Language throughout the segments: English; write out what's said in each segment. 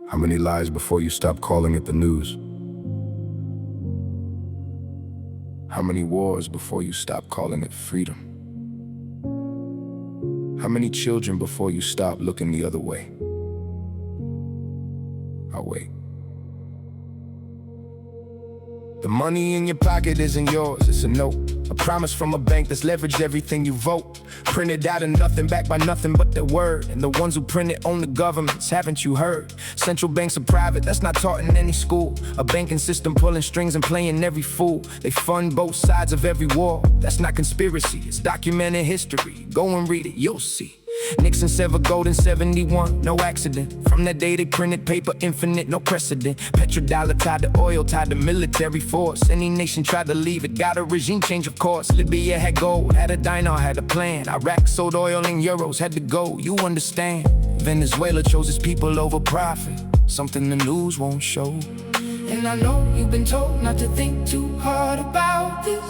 How many lies before you stop calling it the news? How many wars before you stop calling it freedom? How many children before you stop looking the other way? I'll wait. The money in your pocket isn't yours, it's a note. A promise from a bank that's leveraged everything you vote. Printed out of nothing, backed by nothing but their word. And the ones who print it own the governments, haven't you heard? Central banks are private, that's not taught in any school. A banking system pulling strings and playing every fool. They fund both sides of every war. That's not conspiracy, it's documented history. Go and read it, you'll see. Nixon severed gold in 71, no accident. From that day they printed paper infinite, no precedent. Petrodollar tied to oil, tied to military force. Any nation tried to leave it, got a regime change of course. Libya had gold, had a dinar, had a plan. Iraq sold oil in euros, had to go, you understand. Venezuela chose its people over profit, something the news won't show. And I know you've been told not to think too hard about this.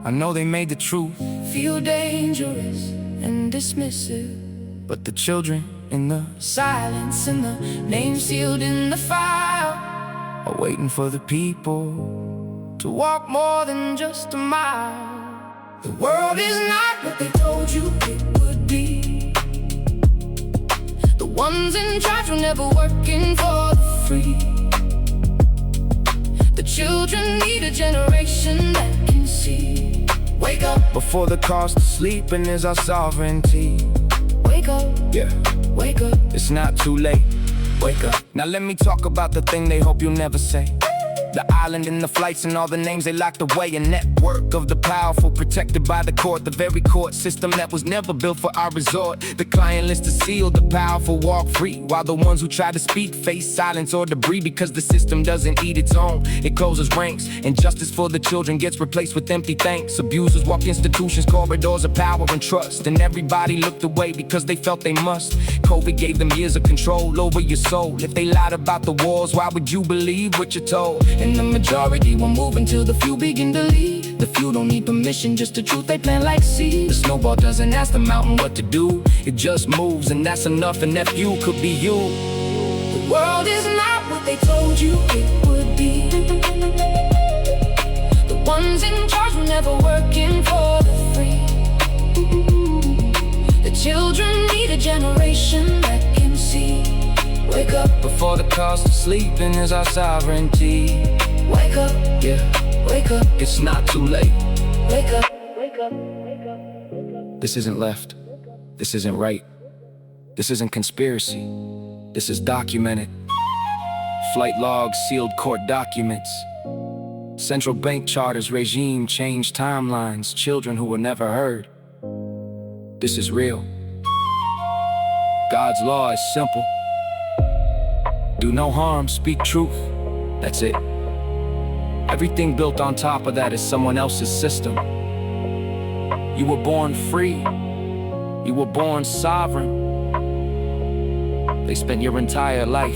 I know they made the truth feel dangerous and dismissive, but the children in the silence and the names sealed in the file are waiting for the people to walk more than just a mile. The world is not what they told you it would be. The ones in charge were never working for the free. The children need a generation that can see. Wake up before the cost of sleeping is our sovereignty. Wake up, yeah, wake up, it's not too late. Wake up. Now let me talk about the thing they hope you'll never say. The island and the flights and all the names they locked away. A network of the powerful protected by the court. The very court system that was never built for our resort. The client list is sealed, the powerful walk free, while the ones who try to speak face silence or debris. Because the system doesn't eat its own, it closes ranks. And justice for the children gets replaced with empty thanks. Abusers walk institutions, corridors of power and trust. And everybody looked away because they felt they must. COVID gave them years of control over your soul. If they lied about the wars, why would you believe what you're told? And the majority will move until the few begin to lead. The few don't need permission, just the truth they plant like seeds. The snowball doesn't ask the mountain what to do, it just moves, and that's enough, and that few could be you. The world is not what they told you it would be. The ones in charge were never working for the free. The children need a generation that can see. Wake up before the cost of sleeping is our sovereignty. Wake up, yeah, wake up, it's not too late. Wake up, wake up, wake up, wake up. This isn't left, this isn't right. This isn't conspiracy, this is documented. Flight logs, sealed court documents. Central bank charters, regime change timelines. Children who were never heard. This is real. God's law is simple. Do no harm, speak truth, that's it. Everything built on top of that is someone else's system. You were born free, you were born sovereign. They spent your entire life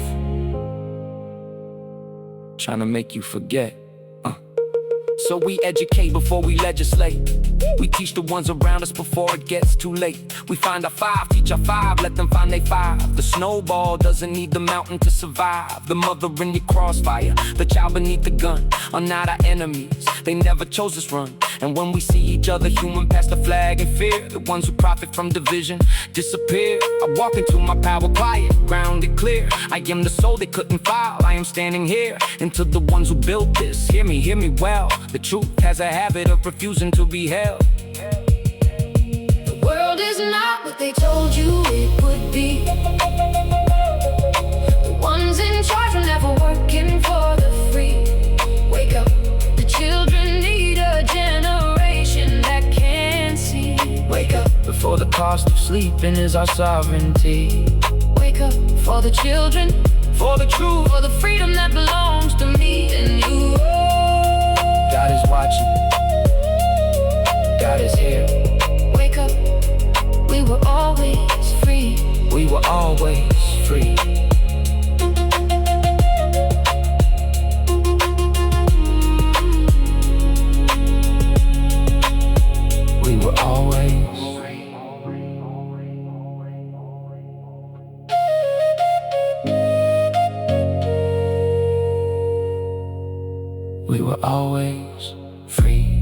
trying to make you forget. So we educate before we legislate. We teach the ones around us before it gets too late. We find our five, teach our five, let them find their five. The snowball doesn't need the mountain to survive. The mother in your crossfire, the child beneath the gun are not our enemies. They never chose this run. And when we see each other human past the flag and fear, the ones who profit from division disappear. I walk into my power quiet, grounded clear. I am the soul they couldn't file. I am standing here. And to the ones who built this, hear me well. The truth has a habit of refusing to be held. The world is not what they told you it would be. The ones in charge were never working for the free. Wake up, the children need a generation that can see. Wake up before the cost of sleeping is our sovereignty. Wake up for the children, for the truth, for the freedom that belongs to me and you. God is watching, God is here. Wake up, we were always free. We were always free. We were always free. we were always free.